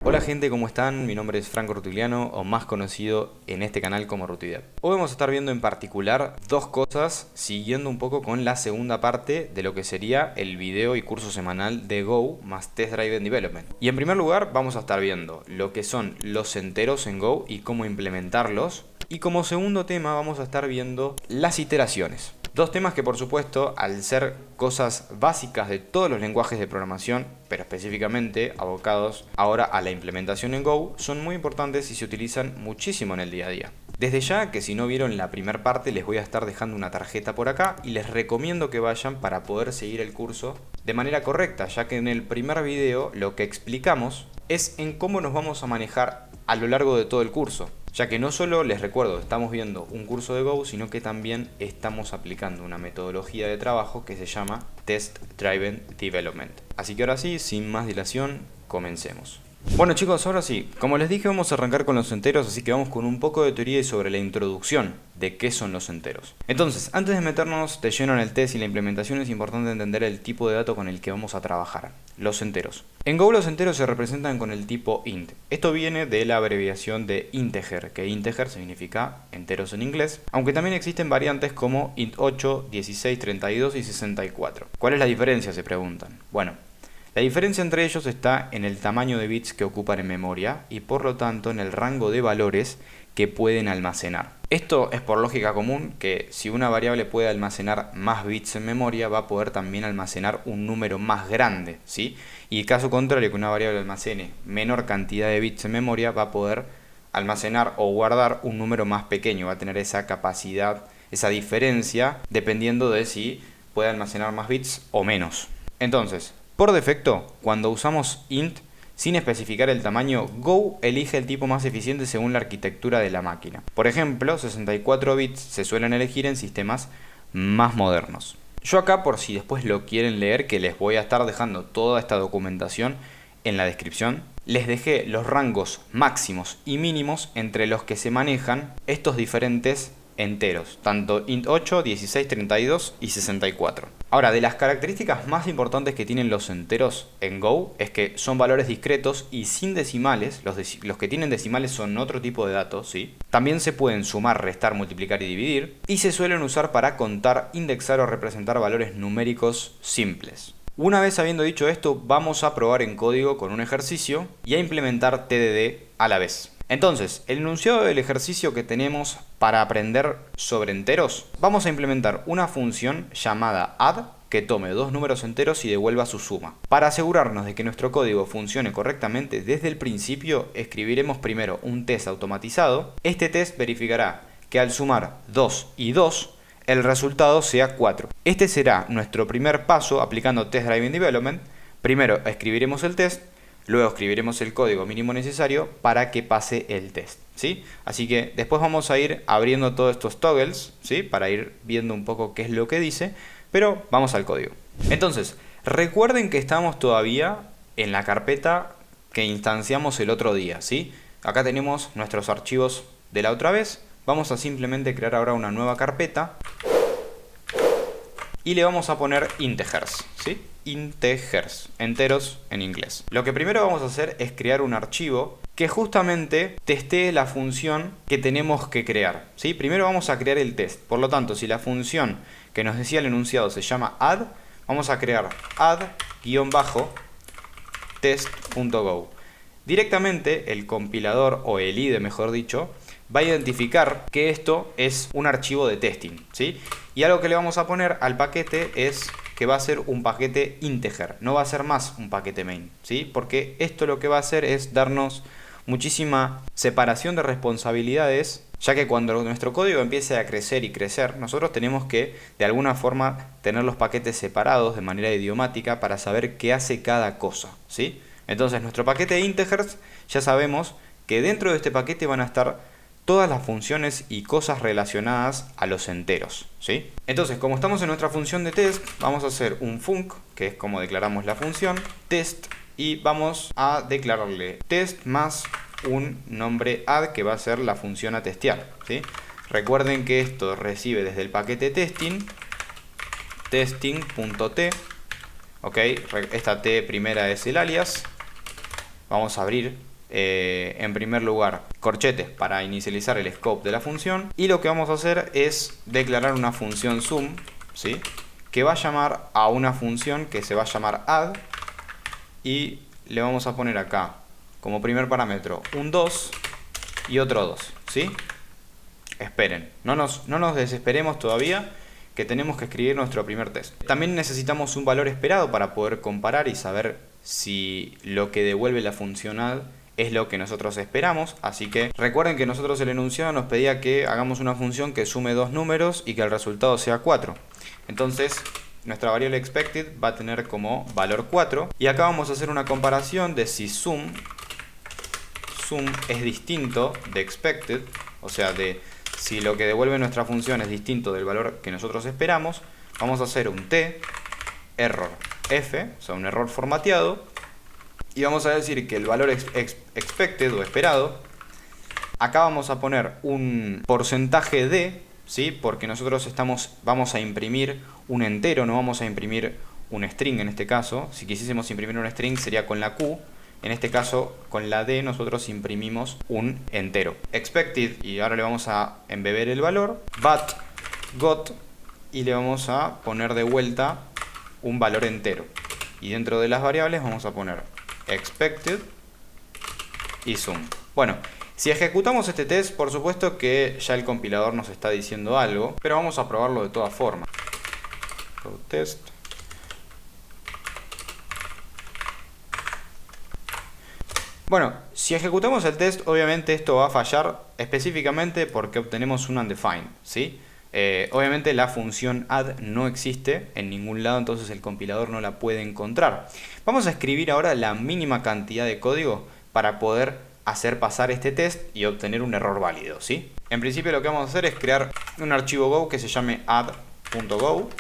Hola gente, ¿cómo están? Mi nombre es Franco Rutiliano, o más conocido en este canal como Rutidev. Hoy vamos a estar viendo en particular dos cosas, siguiendo un poco con la segunda parte de lo que sería el video y curso semanal de Go más Test Driven Development. Y en primer lugar vamos a estar viendo lo que son los enteros en Go y cómo implementarlos. Y como segundo tema vamos a estar viendo las iteraciones. Dos temas que por supuesto, al ser cosas básicas de todos los lenguajes de programación, pero específicamente abocados ahora a la implementación en Go, son muy importantes y se utilizan muchísimo en el día a día. Desde ya que si no vieron la primera parte les voy a estar dejando una tarjeta por acá y les recomiendo que vayan para poder seguir el curso de manera correcta, ya que en el primer video lo que explicamos es en cómo nos vamos a manejar a lo largo de todo el curso. Ya que no solo, les recuerdo, estamos viendo un curso de Go, sino que también estamos aplicando una metodología de trabajo que se llama Test Driven Development. Así que ahora sí, sin más dilación, comencemos. Bueno chicos, ahora sí, como les dije vamos a arrancar con los enteros, así que vamos con un poco de teoría y sobre la introducción de qué son los enteros. Entonces, antes de meternos de lleno en el test y la implementación es importante entender el tipo de dato con el que vamos a trabajar, los enteros. En Go los enteros se representan con el tipo int. Esto viene de la abreviación de integer, que integer significa enteros en inglés, aunque también existen variantes como int 8, 16, 32 y 64. ¿Cuál es la diferencia? Se preguntan. Bueno, la diferencia entre ellos está en el tamaño de bits que ocupan en memoria y por lo tanto en el rango de valores que pueden almacenar. Esto es por lógica común que si una variable puede almacenar más bits en memoria va a poder también almacenar un número más grande, ¿sí? Y caso contrario, que una variable almacene menor cantidad de bits en memoria va a poder almacenar o guardar un número más pequeño, va a tener esa capacidad, esa diferencia dependiendo de si puede almacenar más bits o menos. Entonces, por defecto, cuando usamos int, sin especificar el tamaño, Go elige el tipo más eficiente según la arquitectura de la máquina. Por ejemplo, 64 bits se suelen elegir en sistemas más modernos. Yo acá, por si después lo quieren leer, que les voy a estar dejando toda esta documentación en la descripción, les dejé los rangos máximos y mínimos entre los que se manejan estos diferentes enteros, tanto int 8, 16, 32 y 64. Ahora, de las características más importantes que tienen los enteros en Go es que son valores discretos y sin decimales. Los que tienen decimales son otro tipo de datos, ¿sí? También se pueden sumar, restar, multiplicar y dividir, y se suelen usar para contar, indexar o representar valores numéricos simples. Una vez habiendo dicho esto, vamos a probar en código con un ejercicio y a implementar TDD a la vez. Entonces, el enunciado del ejercicio que tenemos para aprender sobre enteros, vamos a implementar una función llamada add que tome dos números enteros y devuelva su suma. Para asegurarnos de que nuestro código funcione correctamente desde el principio, escribiremos primero un test automatizado. Este test verificará que al sumar 2 y 2, el resultado sea 4. Este será nuestro primer paso aplicando Test Driven Development. Primero escribiremos el test, luego escribiremos el código mínimo necesario para que pase el test, ¿sí? Así que después vamos a ir abriendo todos estos toggles, ¿sí? Para ir viendo un poco qué es lo que dice, pero vamos al código. Entonces, recuerden que estamos todavía en la carpeta que instanciamos el otro día, ¿sí? Acá tenemos nuestros archivos de la otra vez. Vamos a simplemente crear ahora una nueva carpeta y le vamos a poner integers, ¿sí? Integers, enteros en inglés. Lo que primero vamos a hacer es crear un archivo que justamente testee la función que tenemos que crear, ¿sí? Primero vamos a crear el test. Por lo tanto, si la función que nos decía el enunciado se llama add, vamos a crear add-test.go. Directamente el compilador, o el IDE mejor dicho, va a identificar que esto es un archivo de testing, ¿sí? Y algo que le vamos a poner al paquete es que va a ser un paquete integer, no va a ser más un paquete main, ¿sí? Porque esto lo que va a hacer es darnos muchísima separación de responsabilidades, ya que cuando nuestro código empiece a crecer y crecer, nosotros tenemos que de alguna forma tener los paquetes separados de manera idiomática para saber qué hace cada cosa, ¿sí? Entonces nuestro paquete de integers ya sabemos que dentro de este paquete van a estar todas las funciones y cosas relacionadas a los enteros, ¿sí? Entonces, como estamos en nuestra función de test, vamos a hacer un func, que es como declaramos la función, test, y vamos a declararle test más un nombre add, que va a ser la función a testear, ¿sí? Recuerden que esto recibe desde el paquete testing, testing.t, ¿ok? Esta t primera es el alias. Vamos a abrir en primer lugar, corchetes para inicializar el scope de la función. Y lo que vamos a hacer es declarar una función sum, ¿sí? Que va a llamar a una función que se va a llamar add. Y le vamos a poner acá como primer parámetro un 2 y otro 2, ¿sí? Esperen, no nos desesperemos todavía, que tenemos que escribir nuestro primer test. También necesitamos un valor esperado para poder comparar y saber si lo que devuelve la función add es lo que nosotros esperamos. Así que recuerden que nosotros el enunciado nos pedía que hagamos una función que sume dos números y que el resultado sea 4. Entonces nuestra variable expected va a tener como valor 4. Y acá vamos a hacer una comparación de si sum es distinto de expected, o sea, de si lo que devuelve nuestra función es distinto del valor que nosotros esperamos. Vamos a hacer un t error f, o sea, un error formateado, y vamos a decir que el valor expected o esperado, acá vamos a poner un porcentaje de, ¿sí? Porque nosotros vamos a imprimir un entero, no vamos a imprimir un string en este caso. Si quisiésemos imprimir un string sería con la q. En este caso, con la D, nosotros imprimimos un entero. Expected, y ahora le vamos a embeber el valor, but got, y le vamos a poner de vuelta un valor entero. Y dentro de las variables vamos a poner expected y sum. Bueno, si ejecutamos este test, por supuesto que ya el compilador nos está diciendo algo, pero vamos a probarlo de todas formas. Test. Bueno, si ejecutamos el test, obviamente esto va a fallar específicamente porque obtenemos un undefined, ¿sí? Obviamente la función add no existe en ningún lado, entonces el compilador no la puede encontrar. Vamos a escribir ahora la mínima cantidad de código para poder hacer pasar este test y obtener un error válido, ¿sí? En principio lo que vamos a hacer es crear un archivo Go que se llame add.go.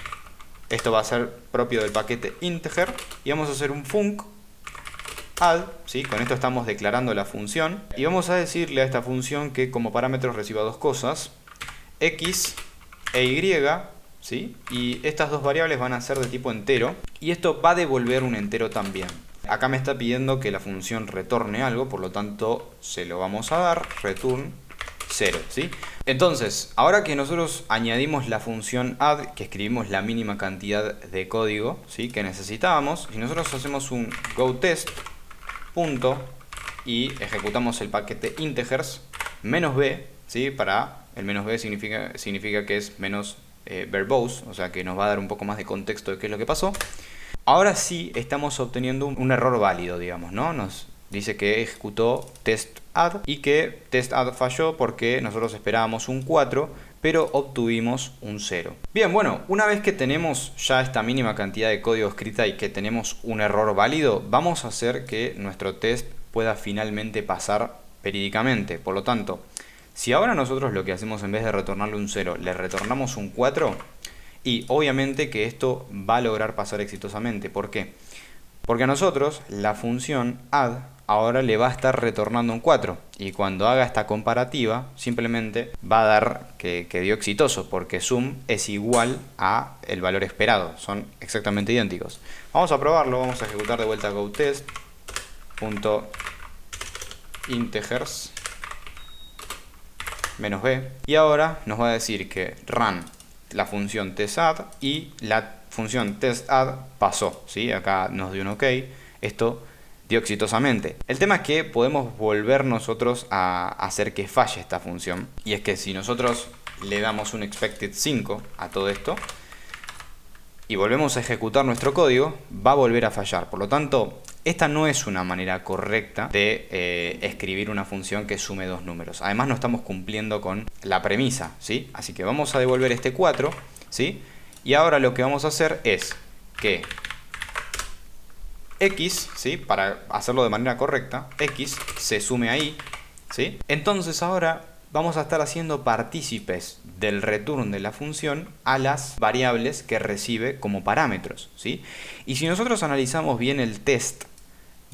Esto va a ser propio del paquete integer y vamos a hacer un func add, ¿sí? Con esto estamos declarando la función y vamos a decirle a esta función que como parámetros reciba dos cosas, x e y, ¿sí? Y estas dos variables van a ser de tipo entero y esto va a devolver un entero también. Acá me está pidiendo que la función retorne algo, por lo tanto se lo vamos a dar, return 0, ¿sí? Entonces, ahora que nosotros añadimos la función add, que escribimos la mínima cantidad de código, ¿sí? Que necesitábamos, si nosotros hacemos un goTest punto y ejecutamos el paquete integers menos b, ¿sí? Para el menos b significa que es menos verbose, o sea que nos va a dar un poco más de contexto de qué es lo que pasó. Ahora sí estamos obteniendo un error válido, digamos, ¿no? Nos dice que ejecutó test add y que test add falló porque nosotros esperábamos un 4, pero obtuvimos un 0. Bien, bueno, una vez que tenemos ya esta mínima cantidad de código escrita y que tenemos un error válido, vamos a hacer que nuestro test pueda finalmente pasar verídicamente. Por lo tanto, si ahora nosotros lo que hacemos en vez de retornarle un 0, le retornamos un 4, y obviamente que esto va a lograr pasar exitosamente. ¿Por qué? Porque a nosotros la función add ahora le va a estar retornando un 4 y cuando haga esta comparativa simplemente va a dar que dio exitoso porque sum es igual a el valor esperado, son exactamente idénticos. Vamos a probarlo, vamos a ejecutar de vuelta goTest.integers menos b y ahora nos va a decir que run la función testadd y la función testadd pasó, ¿sí? Acá nos dio un OK, esto dio exitosamente. El tema es que podemos volver nosotros a hacer que falle esta función, y es que si nosotros le damos un expected 5 a todo esto y volvemos a ejecutar nuestro código, va a volver a fallar. Por lo tanto, esta no es una manera correcta de escribir una función que sume dos números. Además no estamos cumpliendo con la premisa, ¿sí? Así que vamos a devolver este 4, ¿sí? Y ahora lo que vamos a hacer es que x, ¿sí? Para hacerlo de manera correcta, x se sume ahí, ¿sí? Entonces ahora vamos a estar haciendo partícipes del return de la función a las variables que recibe como parámetros, ¿sí? Y si nosotros analizamos bien el test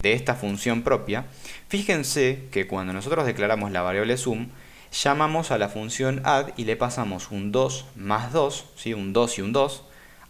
de esta función propia, fíjense que cuando nosotros declaramos la variable sum, llamamos a la función add y le pasamos un 2 más 2, ¿sí? Un 2 y un 2,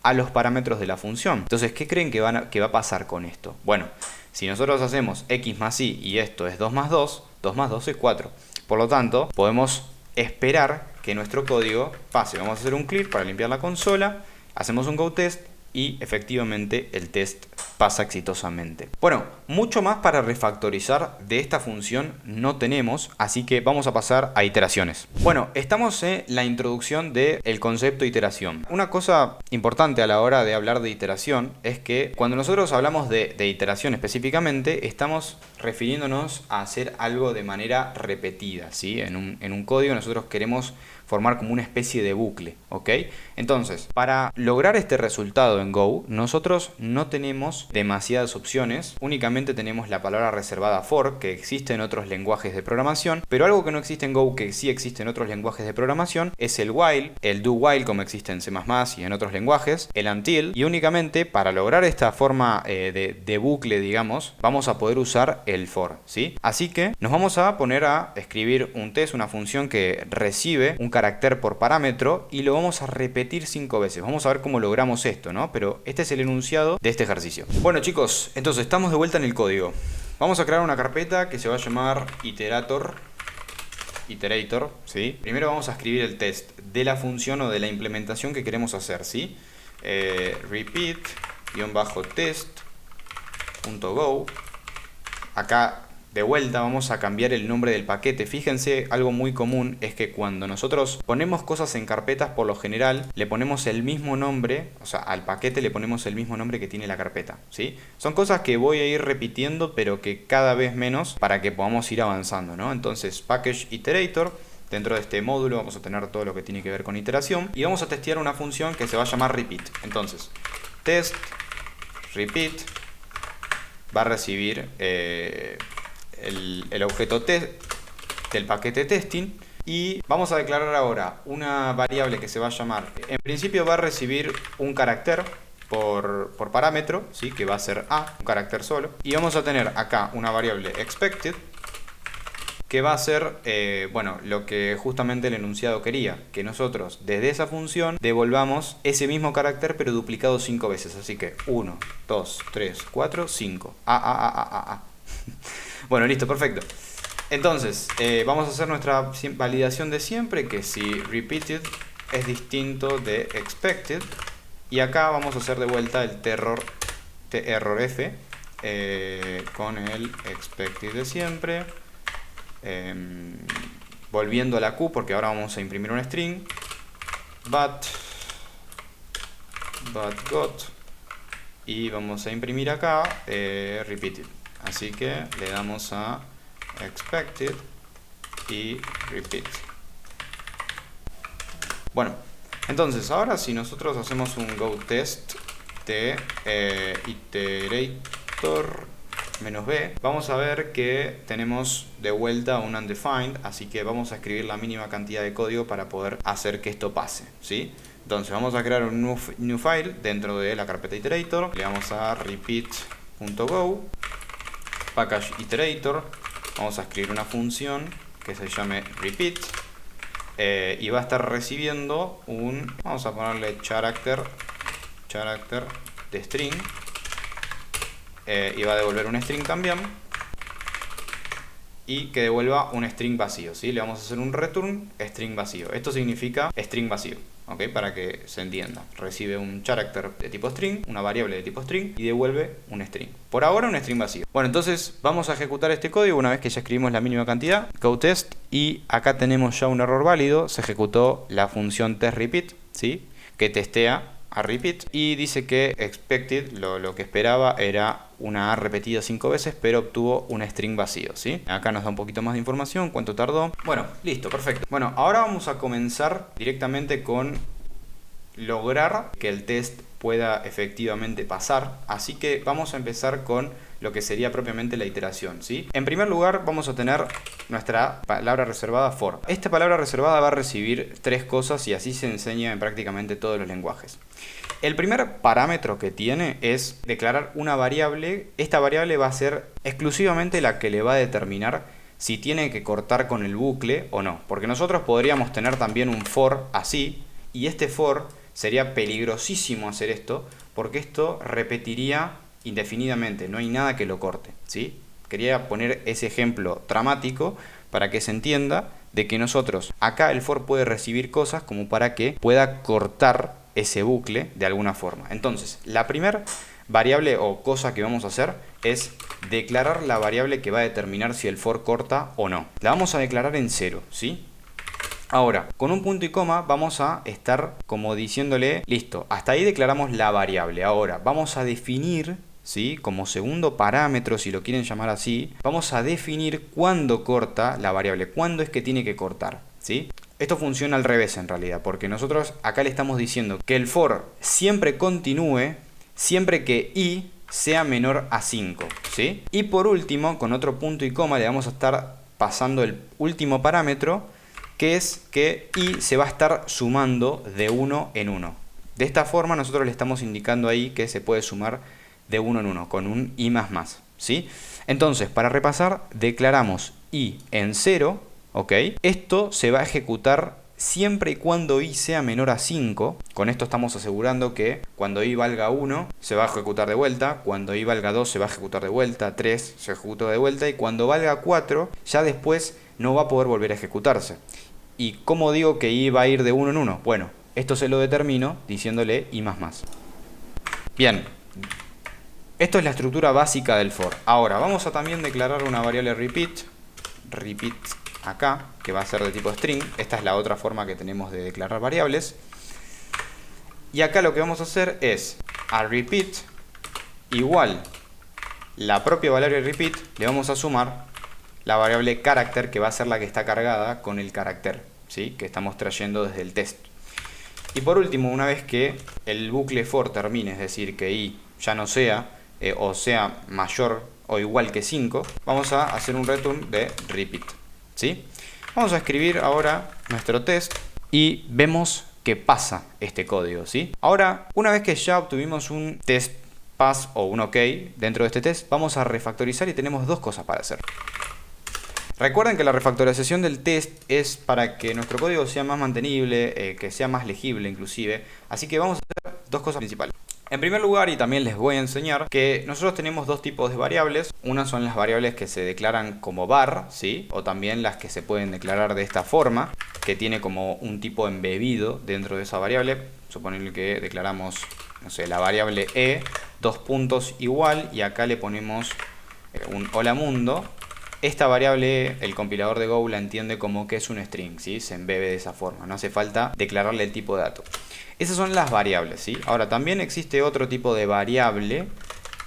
a los parámetros de la función. Entonces, ¿qué creen que va a pasar con esto? Bueno, Si nosotros hacemos x más y y esto es 2 más 2, 2 más 2 es 4. Por lo tanto, podemos esperar que nuestro código pase. Vamos a hacer un clear para limpiar la consola, hacemos un go-test y efectivamente el test pasa exitosamente. Bueno, mucho más para refactorizar de esta función no tenemos, así que vamos a pasar a iteraciones. Bueno, estamos en la introducción del concepto de iteración. Una cosa importante a la hora de hablar de iteración es que cuando nosotros hablamos de iteración específicamente, estamos refiriéndonos a hacer algo de manera repetida, ¿sí? En un código nosotros queremos formar como una especie de bucle, ¿ok? Entonces, para lograr este resultado en Go, nosotros no tenemos demasiadas opciones, únicamente tenemos la palabra reservada for, que existe en otros lenguajes de programación, pero algo que no existe en Go, que sí existe en otros lenguajes de programación, es el while, el do while, como existe en C++ y en otros lenguajes, el until, y únicamente para lograr esta forma de bucle, digamos, vamos a poder usar el for, ¿sí? Así que nos vamos a poner a escribir un test, una función que recibe un carácter por parámetro y lo vamos a repetir 5 veces. Vamos a ver cómo logramos esto, ¿no? Pero este es el enunciado de este ejercicio. Bueno, chicos, entonces estamos de vuelta en el código. Vamos a crear una carpeta que se va a llamar iterator, ¿sí? Primero vamos a escribir el test de la función o de la implementación que queremos hacer, ¿sí? Repeat-test.go. Acá de vuelta vamos a cambiar el nombre del paquete. Fíjense, algo muy común es que cuando nosotros ponemos cosas en carpetas, por lo general le ponemos el mismo nombre, o sea, al paquete le ponemos el mismo nombre que tiene la carpeta, ¿sí? Son cosas que voy a ir repitiendo, pero que cada vez menos para que podamos ir avanzando, ¿no? Entonces, package iterator. Dentro de este módulo vamos a tener todo lo que tiene que ver con iteración y vamos a testear una función que se va a llamar repeat. Entonces, test repeat va a recibir el objeto test del paquete testing y vamos a declarar ahora una variable que se va a llamar, en principio va a recibir un carácter por parámetro, ¿sí? Que va a ser A, un carácter solo, y vamos a tener acá una variable expected que va a ser, bueno, lo que justamente el enunciado quería, que nosotros desde esa función devolvamos ese mismo carácter pero duplicado 5 veces, así que 1, 2, 3, 4, 5, A. Bueno, listo, perfecto. Entonces, vamos a hacer nuestra validación de siempre, que si repeated es distinto de expected. Y acá vamos a hacer de vuelta el terrorf con el expected de siempre. Volviendo a la Q, porque ahora vamos a imprimir un string. But got. Y vamos a imprimir acá repeated. Así que le damos a expected y repeat. Bueno, entonces ahora si nosotros hacemos un go test de iterator -b, vamos a ver que tenemos de vuelta un undefined, así que vamos a escribir la mínima cantidad de código para poder hacer que esto pase, ¿sí? Entonces vamos a crear un new file dentro de la carpeta iterator, le vamos a repeat.go, package iterator, vamos a escribir una función que se llame repeat y va a estar recibiendo un, vamos a ponerle character de string y va a devolver un string también y que devuelva un string vacío, ¿sí? Le vamos a hacer un return string vacío. Esto significa string vacío, ¿ok? Para que se entienda. Recibe un character de tipo string, una variable de tipo string y devuelve un string. Por ahora un string vacío. Bueno, entonces vamos a ejecutar este código una vez que ya escribimos la mínima cantidad. Go test y acá tenemos ya un error válido. Se ejecutó la función testRepeat, ¿sí? Que testea a repeat y dice que expected, lo que esperaba era una A repetida 5 veces, pero obtuvo un string vacío, ¿sí? Acá nos da un poquito más de información, cuánto tardó. Bueno, listo, perfecto. Bueno, ahora vamos a comenzar directamente con lograr que el test pueda efectivamente pasar, así que vamos a empezar con lo que sería propiamente la iteración, ¿sí? En primer lugar vamos a tener nuestra palabra reservada for. Esta palabra reservada va a recibir 3 cosas y así se enseña en prácticamente todos los lenguajes. El primer parámetro que tiene es declarar una variable. Esta variable va a ser exclusivamente la que le va a determinar si tiene que cortar con el bucle o no, porque nosotros podríamos tener también un for así, y este for sería peligrosísimo hacer esto, porque esto repetiría indefinidamente, no hay nada que lo corte, ¿sí? Quería poner ese ejemplo dramático para que se entienda de que nosotros, acá el for puede recibir cosas como para que pueda cortar ese bucle de alguna forma. Entonces, la primera variable o cosa que vamos a hacer es declarar la variable que va a determinar si el for corta o no. La vamos a declarar en 0, ¿sí? Ahora, con un punto y coma vamos a estar como diciéndole, listo, hasta ahí declaramos la variable. Ahora, vamos a definir, ¿sí? Como segundo parámetro, si lo quieren llamar así, vamos a definir cuándo corta la variable, cuándo es que tiene que cortar, ¿sí? Esto funciona al revés en realidad, porque nosotros acá le estamos diciendo que el for siempre continúe, siempre que i sea menor a 5, ¿sí? Y por último, con otro punto y coma, le vamos a estar pasando el último parámetro, que es que i se va a estar sumando de 1 en 1. De esta forma nosotros le estamos indicando ahí que se puede sumar de 1 en 1, con un i más, ¿sí? Entonces, para repasar, declaramos i en 0, ¿ok? Esto se va a ejecutar siempre y cuando i sea menor a 5. Con esto estamos asegurando que cuando i valga 1 se va a ejecutar de vuelta, cuando i valga 2 se va a ejecutar de vuelta, 3 se ejecuta de vuelta y cuando valga 4 ya después no va a poder volver a ejecutarse. ¿Y cómo digo que i va a ir de 1 en 1? Bueno, esto se lo determino diciéndole i más. Bien, esto es la estructura básica del for. Ahora, vamos a también declarar una variable repeat acá, que va a ser de tipo string. Esta es la otra forma que tenemos de declarar variables. Y acá lo que vamos a hacer es a repeat igual la propia variable repeat, le vamos a sumar la variable character, que va a ser la que está cargada con el carácter, ¿sí? Que estamos trayendo desde el test. Y por último, una vez que el bucle for termine, es decir, que i ya no sea o sea mayor o igual que 5, vamos a hacer un return de repeat, ¿sí? Vamos a escribir ahora nuestro test y vemos que pasa este código, ¿sí? Ahora, una vez que ya obtuvimos un test pass o un ok dentro de este test, vamos a refactorizar y tenemos dos cosas para hacer. Recuerden que la refactorización del test es para que nuestro código sea más mantenible, que sea más legible inclusive. Así que vamos a hacer dos cosas principales. En primer lugar, y también les voy a enseñar, que nosotros tenemos dos tipos de variables. Una son las variables que se declaran como var, ¿sí? O también las que se pueden declarar de esta forma, que tiene como un tipo embebido dentro de esa variable. Suponer que declaramos, no sé, la variable e, dos puntos igual, y acá le ponemos un hola mundo. Esta variable, el compilador de Go la entiende como que es un string, ¿sí? Se embebe de esa forma, no hace falta declararle el tipo de dato. Esas son las variables, ¿sí? Ahora, también existe otro tipo de variable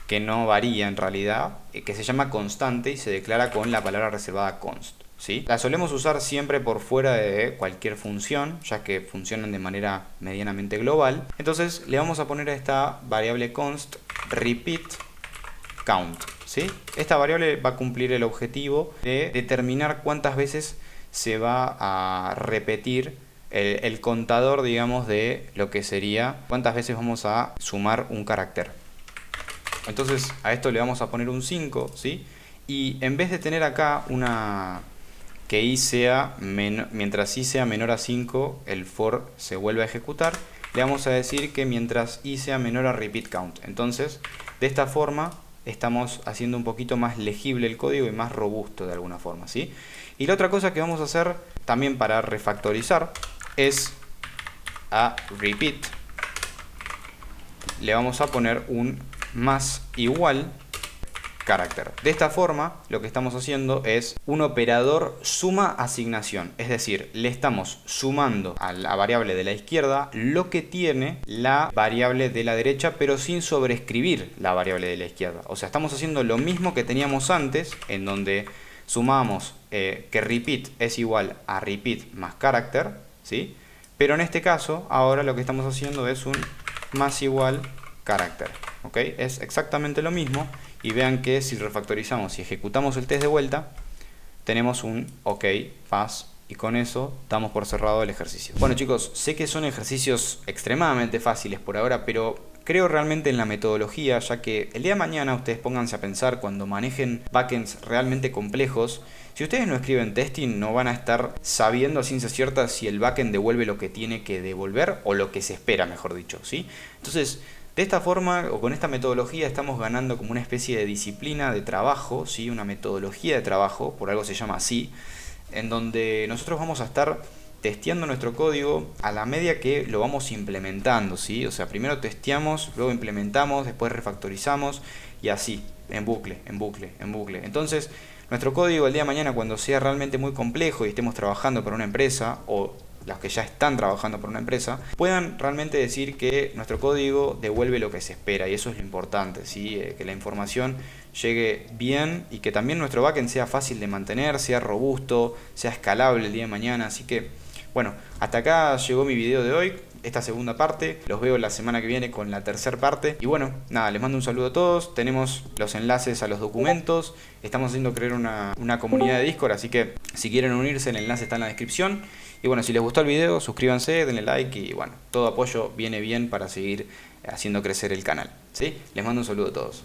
que no varía en realidad, que se llama constante y se declara con la palabra reservada const, ¿sí? La solemos usar siempre por fuera de cualquier función, ya que funcionan de manera medianamente global. Entonces, le vamos a poner a esta variable const repeat count, ¿sí? Esta variable va a cumplir el objetivo de determinar cuántas veces se va a repetir el contador, digamos, de lo que sería cuántas veces vamos a sumar un carácter. Entonces a esto le vamos a poner un 5, ¿sí? Y en vez de tener acá una que i sea mientras i sea menor a 5, el for se vuelve a ejecutar, le vamos a decir que mientras i sea menor a repeat count. Entonces, de esta forma estamos haciendo un poquito más legible el código y más robusto de alguna forma, ¿sí? Y la otra cosa que vamos a hacer también para refactorizar es a repeat le vamos a poner un más igual carácter. De esta forma lo que estamos haciendo es un operador suma asignación, es decir, le estamos sumando a la variable de la izquierda lo que tiene la variable de la derecha, pero sin sobreescribir la variable de la izquierda. O sea, estamos haciendo lo mismo que teníamos antes, en donde sumamos que repeat es igual a repeat más carácter, ¿sí? Pero en este caso, ahora lo que estamos haciendo es un más igual carácter, ¿ok? Es exactamente lo mismo. Y vean que si refactorizamos y ejecutamos el test de vuelta, tenemos un OK, pass, y con eso damos por cerrado el ejercicio. Bueno chicos, sé que son ejercicios extremadamente fáciles por ahora, pero creo realmente en la metodología, ya que el día de mañana ustedes pónganse a pensar cuando manejen backends realmente complejos. Si ustedes no escriben testing, no van a estar sabiendo a ciencia cierta si el backend devuelve lo que tiene que devolver o lo que se espera, mejor dicho, ¿sí? Entonces, De esta forma o con esta metodología estamos ganando como una especie de disciplina de trabajo, ¿sí? Una metodología de trabajo, por algo se llama así, en donde nosotros vamos a estar testeando nuestro código a la medida que lo vamos implementando, ¿sí? O sea, primero testeamos, luego implementamos, después refactorizamos y así, en bucle, en bucle, en bucle. Entonces, nuestro código el día de mañana, cuando sea realmente muy complejo y estemos trabajando para una empresa, o los que ya están trabajando para una empresa, puedan realmente decir que nuestro código devuelve lo que se espera, y eso es lo importante, ¿sí? Que la información llegue bien y que también nuestro backend sea fácil de mantener, sea robusto, sea escalable el día de mañana. Así que, bueno, hasta acá llegó mi video de hoy, esta segunda parte. Los veo la semana que viene con la tercera parte. Y bueno, nada, les mando un saludo a todos. Tenemos los enlaces a los documentos. Estamos haciendo crear una comunidad de Discord, así que si quieren unirse, el enlace está en la descripción. Y bueno, si les gustó el video, suscríbanse, denle like y bueno, todo apoyo viene bien para seguir haciendo crecer el canal, ¿sí? Les mando un saludo a todos.